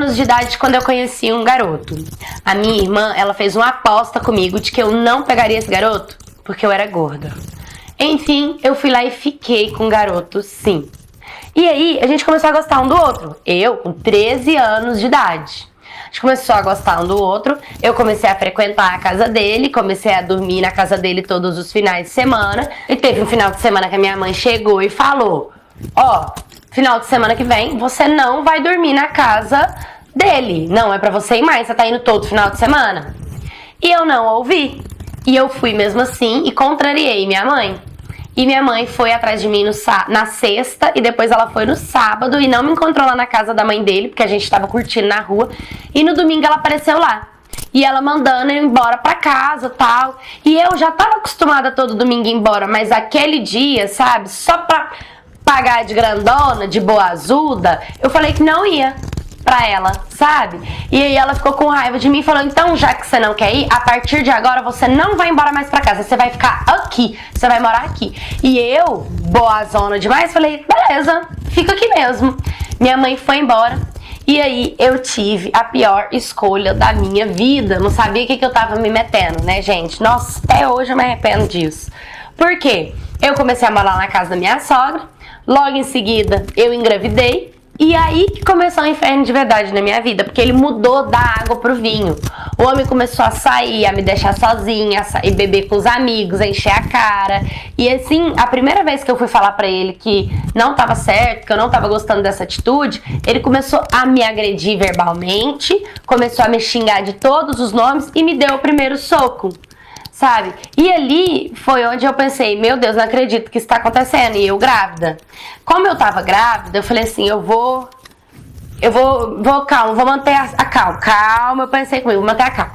anos de idade quando eu conheci um garoto. A minha irmã, ela fez uma aposta comigo de que eu não pegaria esse garoto porque eu era gorda. Enfim, eu fui lá e fiquei com o garoto, sim. E aí, a gente começou a gostar um do outro. Eu, com 13 anos de idade. A gente começou a gostar um do outro. Eu comecei a frequentar a casa dele. Comecei a dormir na casa dele todos os finais de semana. E teve um final de semana que a minha mãe chegou e falou: ó, final de semana que vem, você não vai dormir na casa dele. Não é pra você ir mais, você tá indo todo final de semana. E eu não ouvi. E eu fui mesmo assim e contrariei minha mãe. E minha mãe foi atrás de mim na sexta e depois ela foi no sábado e não me encontrou lá na casa da mãe dele, porque a gente tava curtindo na rua. E no domingo ela apareceu lá. E ela mandando eu embora pra casa e tal. E eu já tava acostumada todo domingo ir embora, mas aquele dia, sabe, só pra pagar de grandona, de boazuda, eu falei que não ia pra ela, sabe? E aí ela ficou com raiva de mim e falou: então, já que você não quer ir, a partir de agora você não vai embora mais pra casa, você vai ficar aqui, você vai morar aqui. E eu, boazona demais, falei: beleza, fica aqui mesmo. Minha mãe foi embora e aí eu tive a pior escolha da minha vida. Não sabia o que eu tava me metendo, né, gente? Nossa, até hoje eu me arrependo disso. Por quê? Eu comecei a morar na casa da minha sogra, logo em seguida eu engravidei. E aí que começou o inferno de verdade na minha vida, porque ele mudou da água pro vinho. O homem começou a sair, a me deixar sozinha, e beber com os amigos, a encher a cara. E assim, a primeira vez que eu fui falar pra ele que não tava certo, que eu não tava gostando dessa atitude, ele começou a me agredir verbalmente, começou a me xingar de todos os nomes e me deu o primeiro soco. Sabe? E ali foi onde eu pensei: meu Deus, não acredito que isso tá acontecendo. E eu grávida. Como eu tava grávida, eu falei assim: calma, vou manter a calma. Calma, eu pensei comigo, vou manter a calma.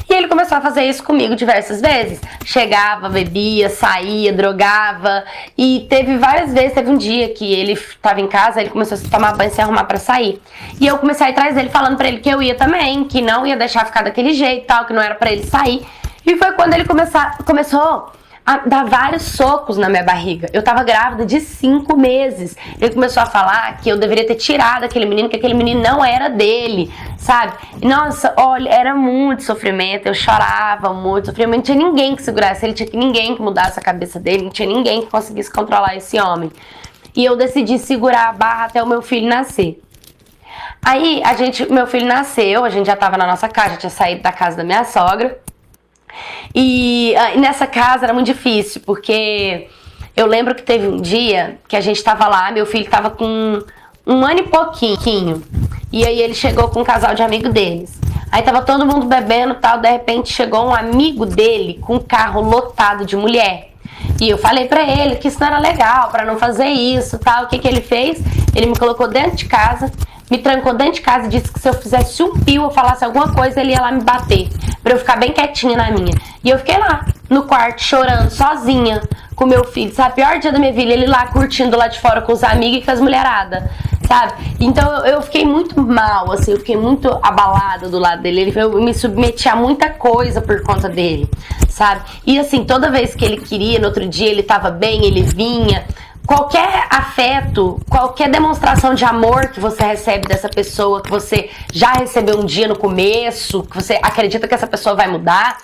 E ele começou a fazer isso comigo diversas vezes. Chegava, bebia, saía, drogava. E teve várias vezes, teve um dia que ele tava em casa, ele começou a se tomar banho e se arrumar pra sair. E eu comecei a ir atrás dele falando pra ele que eu ia também, que não ia deixar ficar daquele jeito e tal, que não era pra ele sair. E foi quando ele começou a dar vários socos na minha barriga. Eu tava grávida de 5 meses. Ele começou a falar que eu deveria ter tirado aquele menino, que aquele menino não era dele, sabe? Nossa, olha, era muito sofrimento. Eu chorava muito, sofria muito. Não tinha ninguém que segurasse ele, tinha ninguém que mudasse a cabeça dele, não tinha ninguém que conseguisse controlar esse homem. E eu decidi segurar a barra até o meu filho nascer. Aí, meu filho nasceu, a gente já tava na nossa casa, já tinha saído da casa da minha sogra. E nessa casa era muito difícil, porque eu lembro que teve um dia que a gente tava lá, meu filho tava com 1 ano e pouquinho. E aí ele chegou com um casal de amigo deles. Aí tava todo mundo bebendo e tal, de repente chegou um amigo dele com um carro lotado de mulher. E eu falei pra ele que isso não era legal, pra não fazer isso, tal. O que ele fez? Ele me colocou dentro de casa, me trancou dentro de casa e disse que se eu fizesse um pio ou falasse alguma coisa, ele ia lá me bater, pra eu ficar bem quietinha na minha. E eu fiquei lá, no quarto, chorando, sozinha, com meu filho, sabe? Pior dia da minha vida, ele lá curtindo lá de fora com os amigos e com as mulheradas, sabe? Então eu fiquei muito mal, assim, eu fiquei muito abalada do lado dele. Eu me submeti a muita coisa por conta dele, sabe? E assim, toda vez que ele queria, no outro dia ele tava bem, ele vinha. Qualquer afeto, qualquer demonstração de amor que você recebe dessa pessoa, que você já recebeu um dia no começo, que você acredita que essa pessoa vai mudar,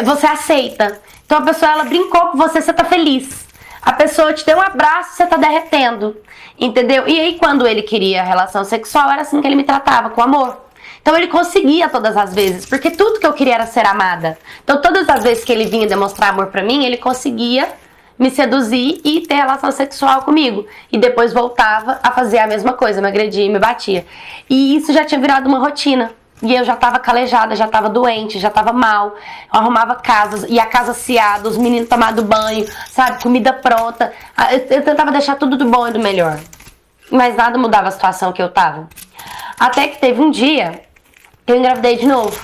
você aceita. Então a pessoa, ela brincou com você, você tá feliz. A pessoa te deu um abraço, você tá derretendo, entendeu? E aí quando ele queria relação sexual, era assim que ele me tratava, com amor. Então ele conseguia todas as vezes, porque tudo que eu queria era ser amada. Então todas as vezes que ele vinha demonstrar amor pra mim, ele conseguia me seduzir e ter relação sexual comigo. E depois voltava a fazer a mesma coisa, me agredia e me batia. E isso já tinha virado uma rotina. E eu já tava calejada, já tava doente, já tava mal. Eu arrumava casas, e a casa aciada, os meninos tomando banho, sabe, comida pronta. Eu tentava deixar tudo do bom e do melhor. Mas nada mudava a situação que eu tava. Até que teve um dia, eu engravidei de novo.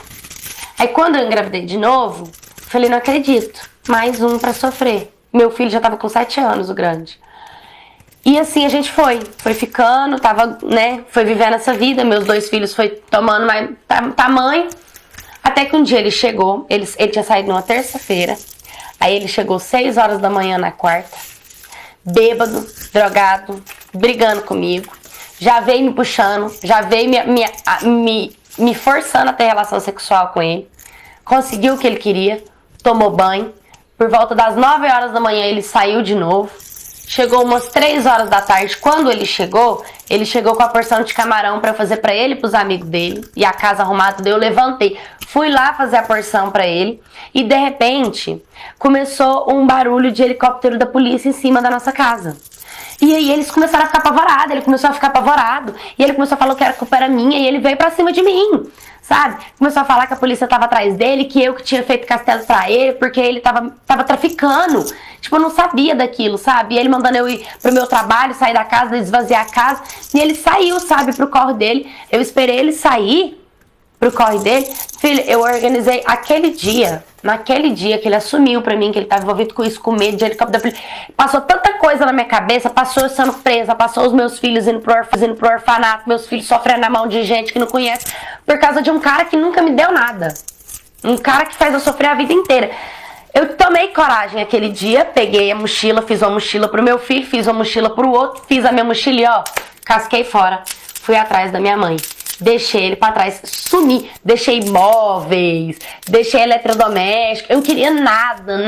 Aí quando eu engravidei de novo, falei: não acredito, mais um pra sofrer. Meu filho já tava com 7 anos, o grande. E assim a gente foi ficando, foi vivendo essa vida. Meus 2 filhos foi tomando mais tamanho. Até que um dia ele chegou, ele tinha saído numa terça-feira. Aí ele chegou 6 horas da manhã na quarta, bêbado, drogado, brigando comigo. já veio me puxando, já veio me forçando a ter relação sexual com ele. Conseguiu o que ele queria, tomou banho. Por volta das 9 horas da manhã ele saiu de novo. Chegou umas 3 horas da tarde. Quando ele chegou com a porção de camarão pra eu fazer pra ele e pros amigos dele. E a casa arrumada, eu levantei. Fui lá fazer a porção pra ele. E de repente, começou um barulho de helicóptero da polícia em cima da nossa casa. E aí eles começaram a ficar apavorados, ele começou a ficar apavorado. E ele começou a falar que a culpa era minha e ele veio pra cima de mim, sabe? Começou a falar que a polícia tava atrás dele, que eu que tinha feito castelo pra ele, porque ele tava traficando. Tipo, eu não sabia daquilo, sabe? E ele mandando eu ir pro meu trabalho, sair da casa, esvaziar a casa. E ele saiu, sabe, pro corre dele. Eu esperei ele sair pro corre dele. Filho, eu organizei naquele dia que ele assumiu pra mim que ele tava envolvido com isso, com medo de helicóptero. Passou tanta coisa na minha cabeça, passou eu sendo presa, passou os meus filhos indo pro orfanato, meus filhos sofrendo na mão de gente que não conhece, por causa de um cara que nunca me deu nada. Um cara que faz eu sofrer a vida inteira. Eu tomei coragem aquele dia, peguei a mochila, fiz uma mochila pro meu filho, fiz uma mochila pro outro, fiz a minha mochila e ó, casquei fora. Fui atrás da minha mãe. Deixei ele pra trás, sumi, deixei móveis, deixei eletrodoméstico. Eu não queria nada,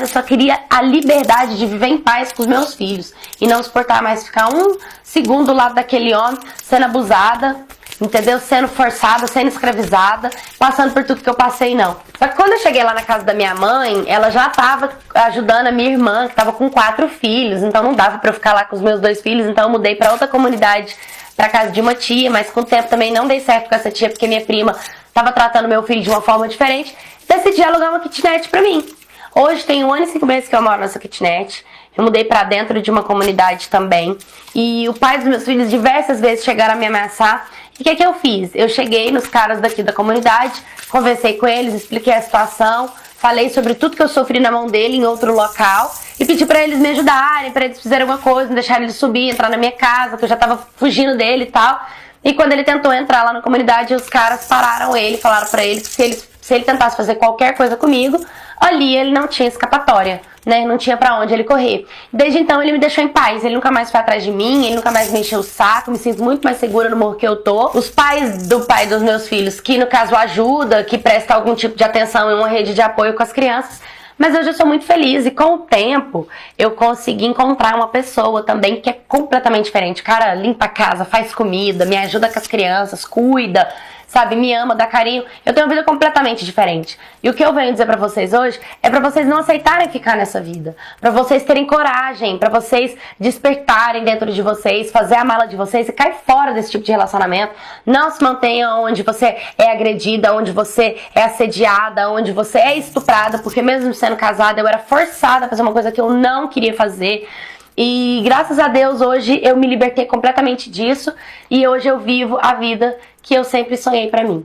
eu só queria a liberdade de viver em paz com os meus filhos e não suportar mais ficar um segundo do lado daquele homem sendo abusada, entendeu? Sendo forçada, sendo escravizada, passando por tudo que eu passei, não. Só que quando eu cheguei lá na casa da minha mãe, ela já tava ajudando a minha irmã, que tava com 4 filhos, então não dava pra eu ficar lá com os meus 2 filhos, então eu mudei pra outra comunidade, pra casa de uma tia, mas com o tempo também não dei certo com essa tia, porque minha prima tava tratando meu filho de uma forma diferente. Decidi alugar uma kitnet pra mim. Hoje tem 1 ano e 5 meses que eu moro nessa kitnet. Eu mudei pra dentro de uma comunidade também. E o pai dos meus filhos diversas vezes chegaram a me ameaçar. E o que eu fiz? Eu cheguei nos caras daqui da comunidade, conversei com eles, expliquei a situação, falei sobre tudo que eu sofri na mão dele em outro local e pedi pra eles me ajudarem, pra eles fizerem alguma coisa, me deixarem ele subir, entrar na minha casa, que eu já tava fugindo dele e tal. E quando ele tentou entrar lá na comunidade, os caras pararam ele, falaram pra ele que se ele tentasse fazer qualquer coisa comigo, ali ele não tinha escapatória, né? Não tinha pra onde ele correr. Desde então ele me deixou em paz, ele nunca mais foi atrás de mim, ele nunca mais me encheu o saco, me sinto muito mais segura no morro que eu tô. Os pais do pai dos meus filhos, que no caso ajuda, que presta algum tipo de atenção em uma rede de apoio com as crianças, mas hoje eu sou muito feliz e com o tempo eu consegui encontrar uma pessoa também que é completamente diferente. Cara, limpa a casa, faz comida, me ajuda com as crianças, cuida, sabe, me ama, dá carinho. Eu tenho uma vida completamente diferente. E o que eu venho dizer pra vocês hoje é pra vocês não aceitarem ficar nessa vida. Pra vocês terem coragem, pra vocês despertarem dentro de vocês, fazer a mala de vocês e cair fora desse tipo de relacionamento. Não se mantenha onde você é agredida, onde você é assediada, onde você é estuprada, porque mesmo sendo casada eu era forçada a fazer uma coisa que eu não queria fazer. E graças a Deus hoje eu me libertei completamente disso e hoje eu vivo a vida que eu sempre sonhei pra mim.